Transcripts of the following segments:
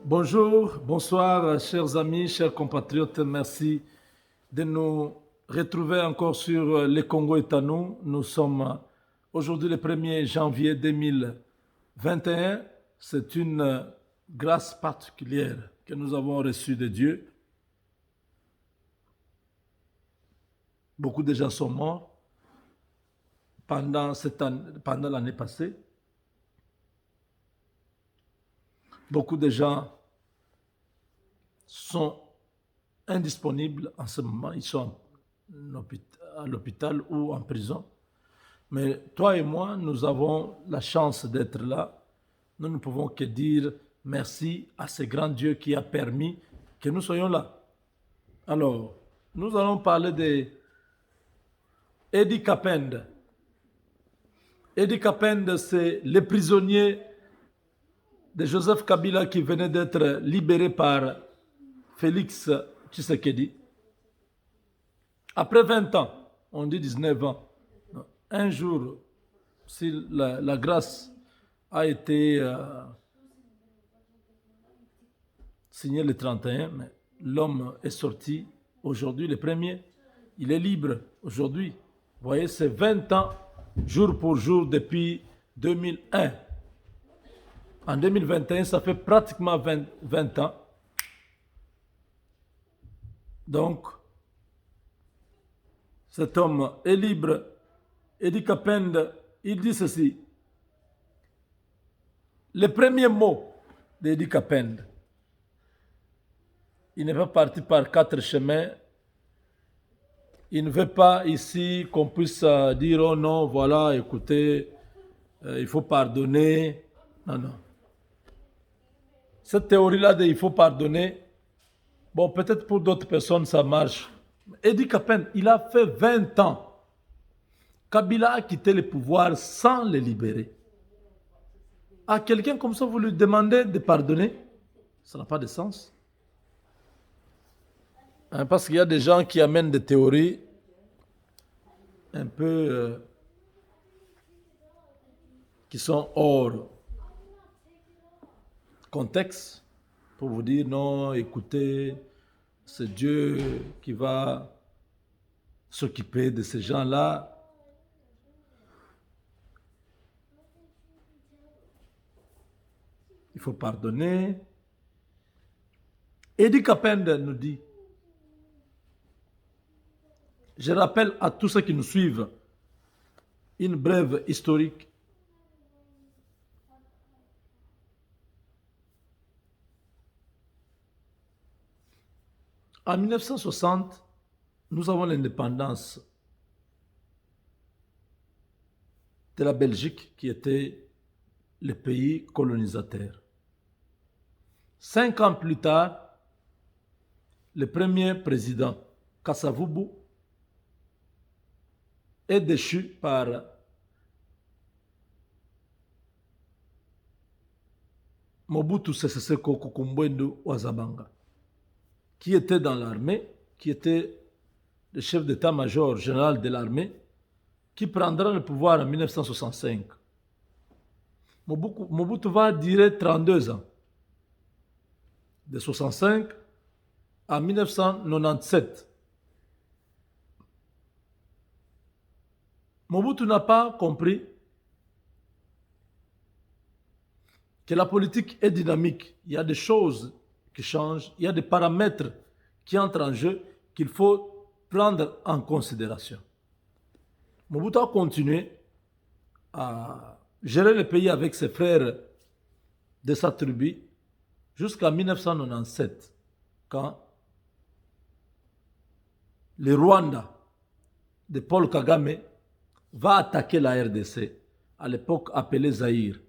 Bonjour, bonsoir, chers amis, chers compatriotes. Merci de nous retrouver encore sur Le Congo est à nous. Nous sommes aujourd'hui le 1er janvier 2021. C'est une grâce particulière que nous avons reçue de Dieu. Beaucoup de gens sont morts pendant l'année passée. Beaucoup de gens sont indisponibles en ce moment. Ils sont à l'hôpital ou en prison. Mais toi et moi, nous avons la chance d'être là. Nous ne pouvons que dire merci à ce grand Dieu qui a permis que nous soyons là. Alors, nous allons parler de Eddie Kapende. Eddie Kapende, c'est le prisonnier de Joseph Kabila qui venait d'être libéré par Félix Tshisekedi. Après 20 ans, on dit 19 ans, un jour, si la grâce a été signée le 31, mais l'homme est sorti aujourd'hui, le 1er. Il est libre aujourd'hui. Vous voyez, c'est 20 ans, jour pour jour, depuis 2001. En 2021, ça fait pratiquement 20 ans. Donc, cet homme est libre. Eddie Kapende, il dit ceci. Le premier mot d'Eddie Kapende, il n'est pas parti par 4 chemins. Il ne veut pas ici qu'on puisse dire, oh non, voilà, écoutez, il faut pardonner. Non, non. Cette théorie-là de il faut pardonner, bon, peut-être pour d'autres personnes, ça marche. Eddie Kapende, il a fait 20 ans. Kabila a quitté le pouvoir sans le libérer. À quelqu'un comme ça, vous lui demandez de pardonner, ça n'a pas de sens. Parce qu'il y a des gens qui amènent des théories un peu qui sont hors contexte pour vous dire non, écoutez, c'est Dieu qui va s'occuper de ces gens-là. Il faut pardonner. Eddie Kapende nous dit, je rappelle à tous ceux qui nous suivent une brève historique. En 1960, nous avons l'indépendance de la Belgique qui était le pays colonisateur. 5 ans plus tard, le premier président, Kasavubu, est déchu par Mobutu Sese Seko Kukumbwendu Wazabanga, qui était dans l'armée, qui était le chef d'état-major général de l'armée, qui prendra le pouvoir en 1965. Mobutu va durer 32 ans, de 65 à 1997. Mobutu n'a pas compris que la politique est dynamique. Il y a des choses qui changent, il y a des paramètres qui entrent en jeu qu'il faut prendre en considération. Mobutu a continué à gérer le pays avec ses frères de sa tribu jusqu'en 1997, quand le Rwanda de Paul Kagame va attaquer la RDC, à l'époque appelée Zaïre.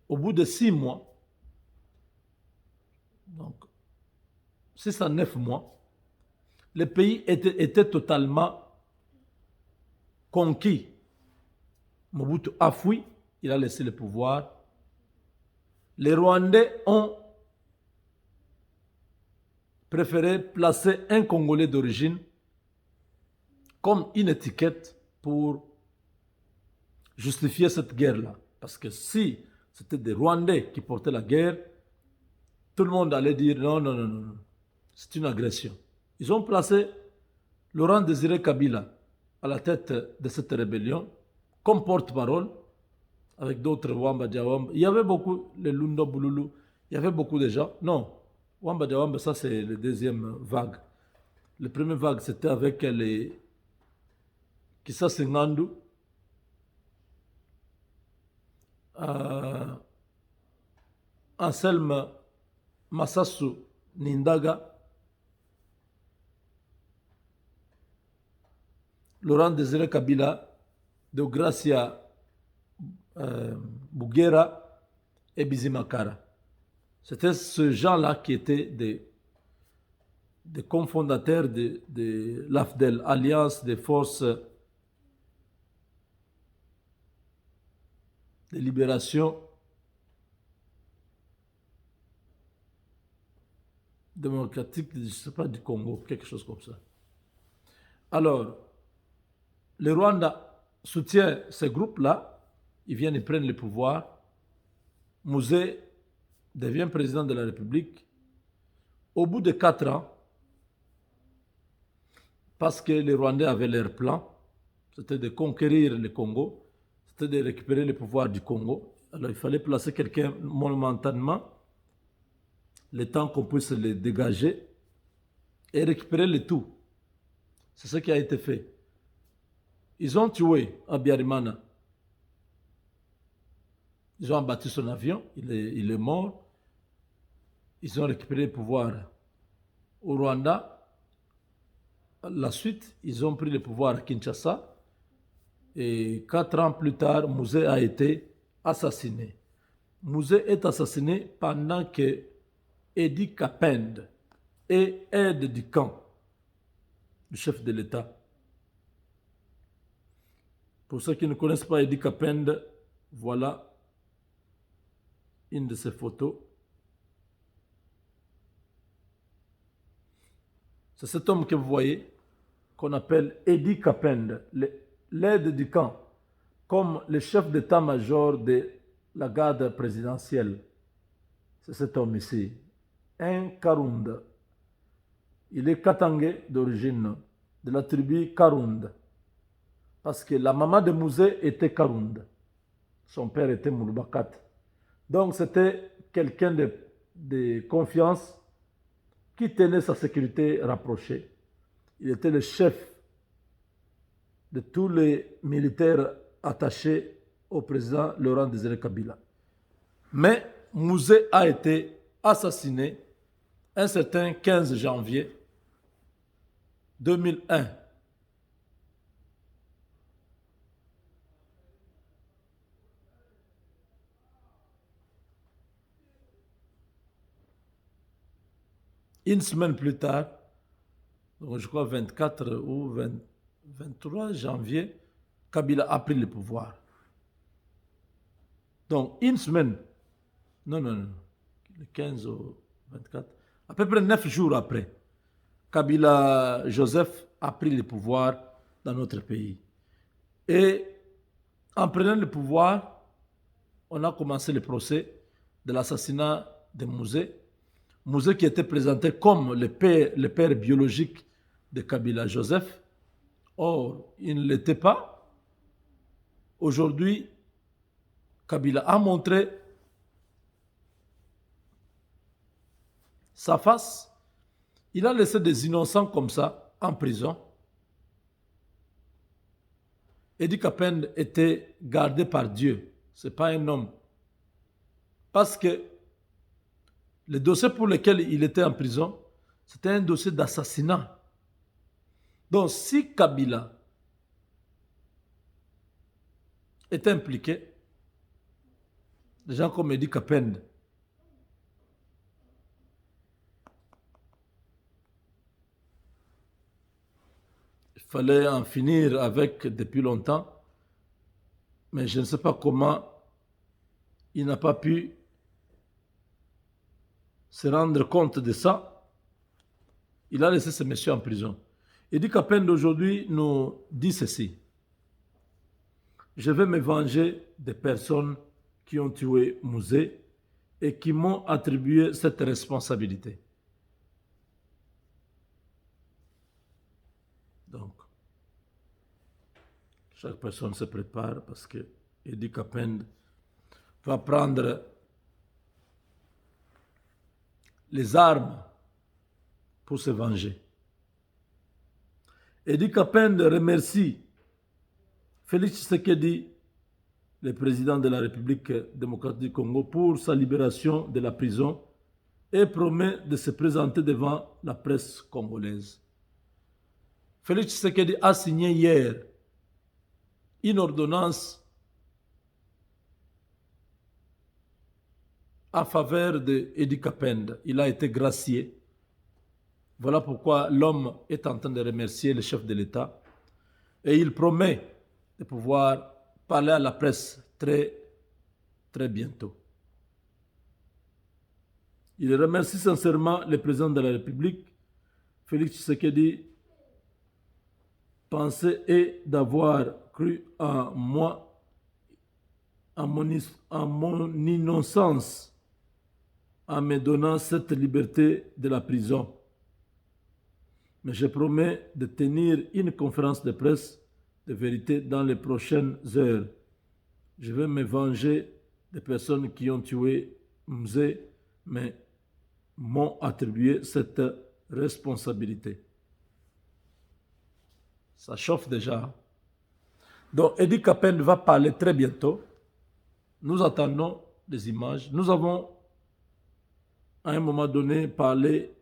Au bout de 6 mois, donc 6 à 9 mois, le pays était totalement conquis. Mobutu a fui, il a laissé le pouvoir. Les Rwandais ont préféré placer un Congolais d'origine comme une étiquette pour justifier cette guerre-là. Parce que si c'était des Rwandais qui portaient la guerre, tout le monde allait dire non, non, non, non, non. C'est une agression. Ils ont placé Laurent Désiré Kabila à la tête de cette rébellion comme porte-parole avec d'autres Wamba Diawamba. Il y avait beaucoup, les Lundo Bululu, il y avait beaucoup de gens. Non, Wamba Diawamba, ça c'est la deuxième vague. La première vague, c'était avec les Kissa Sengandu, Anselme Massasu Nindaga, Laurent Désiré Kabila, Deogracia Bouguera et Bizimakara. C'était ce gens-là qui étaient des cofondateurs de l'AFDEL, Alliance des forces de libération démocratique, je ne sais pas, du Congo, quelque chose comme ça. Alors, le Rwanda soutient ces groupes-là, ils viennent et prennent le pouvoir. Mouzé devient président de la République. Au bout de 4 ans, parce que les Rwandais avaient leur plan, c'était de conquérir le Congo, c'était de récupérer le pouvoir du Congo. Alors il fallait placer quelqu'un momentanément, le temps qu'on puisse le dégager et récupérer le tout. C'est ce qui a été fait. Ils ont tué Abiyarimana. Ils ont abattu son avion, il est mort. Ils ont récupéré le pouvoir au Rwanda. La suite, ils ont pris le pouvoir à Kinshasa. Et 4 ans plus tard, Mouzé a été assassiné. Mouzé est assassiné pendant que Edi Kapend est aide du camp du chef de l'État. Pour ceux qui ne connaissent pas Edi Kapend, voilà une de ses photos. C'est cet homme que vous voyez, qu'on appelle Edi Kapend, l'aide du camp, comme le chef d'état-major de la garde présidentielle. C'est cet homme ici, un Karund. Il est Katangé d'origine, de la tribu Karund. Parce que la maman de Mouzé était Karund. Son père était Moulbakat. Donc c'était quelqu'un de confiance qui tenait sa sécurité rapprochée. Il était le chef de tous les militaires attachés au président Laurent Désiré Kabila. Mais Mouzé a été assassiné un certain 15 janvier 2001. Une semaine plus tard, donc je crois 24 ou 23 janvier, Kabila a pris le pouvoir. Donc une semaine, non, le 15 au 24, à peu près 9 jours après, Kabila Joseph a pris le pouvoir dans notre pays. Et en prenant le pouvoir, on a commencé le procès de l'assassinat de Mouzé. Mouzé qui était présenté comme le père biologique de Kabila Joseph. Or, il ne l'était pas. Aujourd'hui, Kabila a montré sa face. Il a laissé des innocents comme ça en prison. Edi Kapend était gardé par Dieu. Ce n'est pas un homme. Parce que le dossier pour lequel il était en prison, c'était un dossier d'assassinat. Donc si Kabila est impliqué, des gens comme Edi Kapend, il fallait en finir avec depuis longtemps, mais je ne sais pas comment il n'a pas pu se rendre compte de ça. Il a laissé ce monsieur en prison. Edi Kapend aujourd'hui nous dit ceci. Je vais me venger des personnes qui ont tué Mouzé et qui m'ont attribué cette responsabilité. Donc, chaque personne se prépare parce que Edi Kapend va prendre les armes pour se venger. Edi Kapend remercie Félix Tshisekedi, le président de la République démocratique du Congo, pour sa libération de la prison et promet de se présenter devant la presse congolaise. Félix Tshisekedi a signé hier une ordonnance en faveur de Edi Kapend. Il a été gracié. Voilà pourquoi l'homme est en train de remercier le chef de l'État et il promet de pouvoir parler à la presse très, très bientôt. Il remercie sincèrement le président de la République, Félix Tshisekedi, pensé et d'avoir cru en moi, en mon innocence, en me donnant cette liberté de la prison. Mais je promets de tenir une conférence de presse de vérité dans les prochaines heures. Je vais me venger des personnes qui ont tué Mzé, mais m'ont attribué cette responsabilité. Ça chauffe déjà. Donc, Edi Kapend va parler très bientôt. Nous attendons des images. Nous avons, à un moment donné, parlé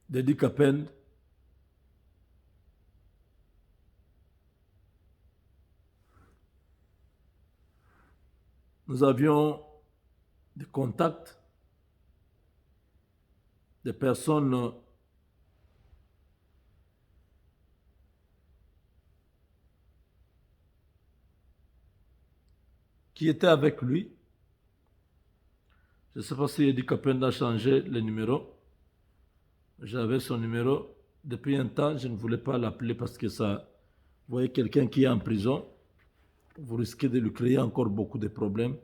d'Edi Kapend. Nous avions des contacts, des personnes qui étaient avec lui. Je ne sais pas si Edi Kapend a changé le numéro. J'avais son numéro depuis un temps, je ne voulais pas l'appeler parce que ça, vous voyez quelqu'un qui est en prison, vous risquez de lui créer encore beaucoup de problèmes.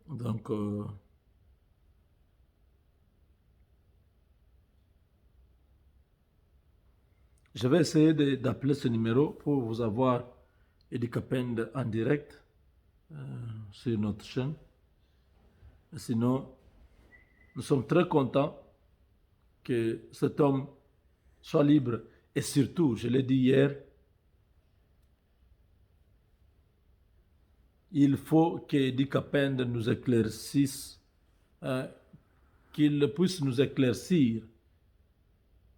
Donc, je vais essayer d'appeler ce numéro pour vous avoir Edi Kapend en direct sur notre chaîne. Sinon, nous sommes très contents que cet homme soit libre. Et surtout, je l'ai dit hier, il faut qu'Edi Kapend nous éclaircisse, qu'il puisse nous éclaircir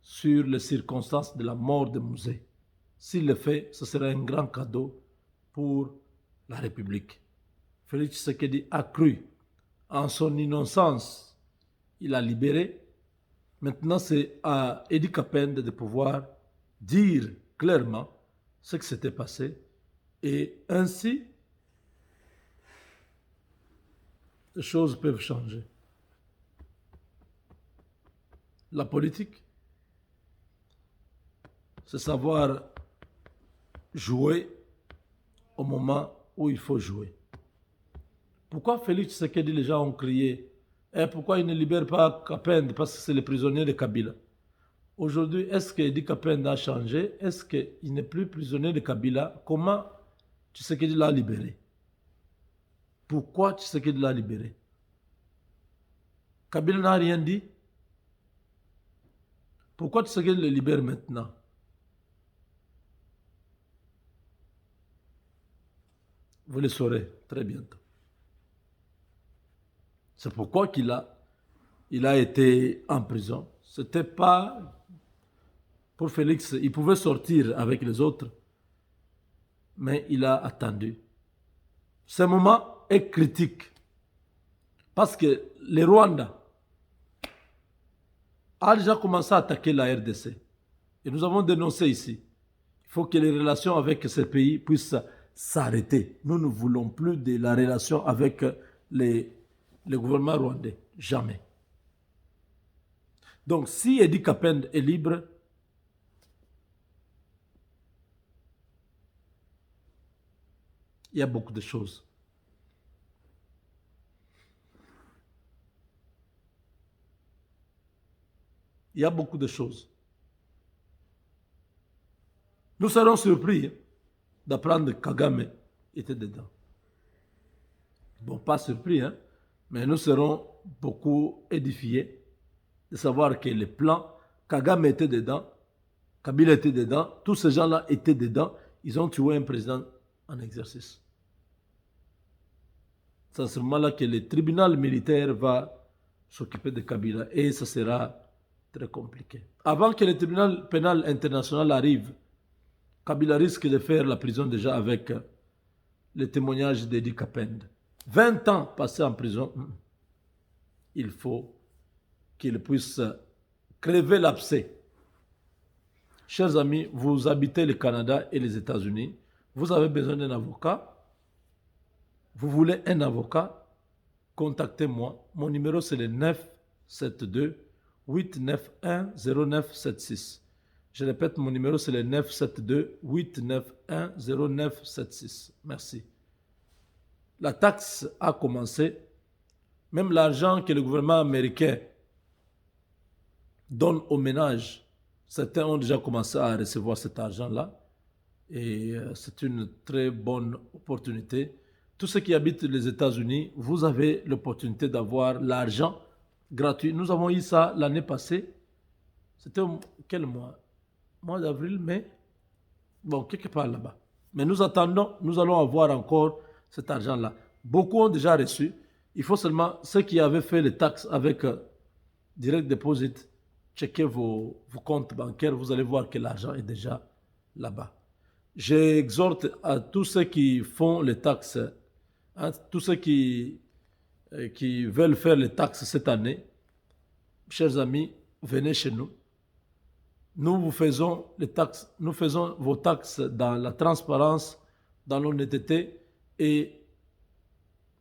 sur les circonstances de la mort de Mzé. S'il le fait, ce serait un grand cadeau pour la République. Félix Tshisekedi a cru en son innocence. Il a libéré. Maintenant, c'est à Edi Kapend de pouvoir dire clairement ce qui s'était passé. Et ainsi, les choses peuvent changer. La politique, c'est savoir jouer au moment où il faut jouer. Pourquoi Félix Tshisekedi, les gens ont crié pourquoi il ne libère pas Kapend parce que c'est le prisonnier de Kabila. Aujourd'hui, est-ce que Edi Kapend a changé? Est-ce qu'il n'est plus prisonnier de Kabila? Comment Tshisekedi l'a libéré? Pourquoi Tshisekedi l'a libéré? Kabila n'a rien dit. Pourquoi Tshisekedi le libère maintenant? Vous le saurez très bientôt. C'est pourquoi il a été en prison. Ce n'était pas pour Félix. Il pouvait sortir avec les autres, mais il a attendu. Ce moment est critique parce que le Rwanda a déjà commencé à attaquer la RDC. Et nous avons dénoncé ici. faut que les relations avec ces pays puissent s'arrêter. Nous ne voulons plus de la relation avec le gouvernement rwandais. Jamais. Donc, si Edi Kapend est libre, il y a beaucoup de choses. Il y a beaucoup de choses. Nous serons surpris d'apprendre que Kagame était dedans. Bon, pas surpris, hein, mais nous serons beaucoup édifiés de savoir que les plans, Kagame était dedans, Kabila était dedans, tous ces gens-là étaient dedans, ils ont tué un président en exercice. C'est à ce moment-là que le tribunal militaire va s'occuper de Kabila et ça sera très compliqué. Avant que le tribunal pénal international arrive, Kabila risque de faire la prison déjà avec le témoignage d'Edi Kapend. 20 ans passés en prison, il faut qu'il puisse crever l'abcès. Chers amis, vous habitez le Canada et les États-Unis, vous avez besoin d'un avocat, vous voulez un avocat, contactez-moi. Mon numéro c'est le 972 891 0976. Je répète, mon numéro c'est le 972 891 0976. Merci. La taxe a commencé. Même l'argent que le gouvernement américain donne aux ménages, certains ont déjà commencé à recevoir cet argent-là. Et c'est une très bonne opportunité. Tous ceux qui habitent les États-Unis, vous avez l'opportunité d'avoir l'argent gratuit. Nous avons eu ça l'année passée. C'était quel mois? Mois d'avril, mai? Bon, quelque part là-bas. Mais nous attendons, nous allons avoir encore cet argent-là. Beaucoup ont déjà reçu. Il faut seulement, ceux qui avaient fait les taxes avec Direct Deposit, checkez vos comptes bancaires, vous allez voir que l'argent est déjà là-bas. J'exhorte à tous ceux qui font les taxes, à tous ceux qui veulent faire les taxes cette année, chers amis, venez chez nous. Nous vous faisons les taxes, nous faisons vos taxes dans la transparence, dans l'honnêteté et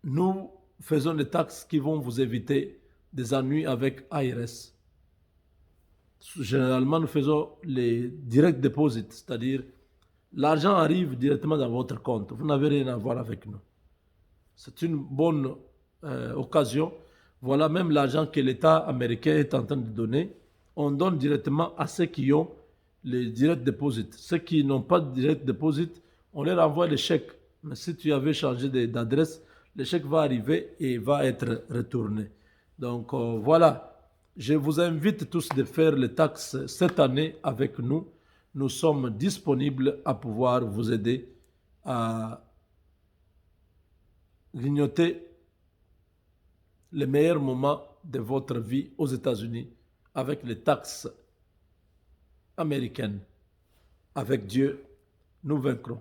nous faisons des taxes qui vont vous éviter des ennuis avec ARS. Généralement, nous faisons les direct deposits, c'est-à-dire l'argent arrive directement dans votre compte. Vous n'avez rien à voir avec nous. C'est une bonne occasion. Voilà même l'argent que l'État américain est en train de donner. On donne directement à ceux qui ont les direct deposits. Ceux qui n'ont pas de direct deposit, on leur envoie les chèques. Mais si tu avais changé d'adresse, le chèque va arriver et va être retourné. Donc voilà. Je vous invite tous de faire les taxes cette année avec nous. Nous sommes disponibles à pouvoir vous aider à grignoter les meilleurs moments de votre vie aux États-Unis avec les taxes américaines. Avec Dieu, nous vaincrons.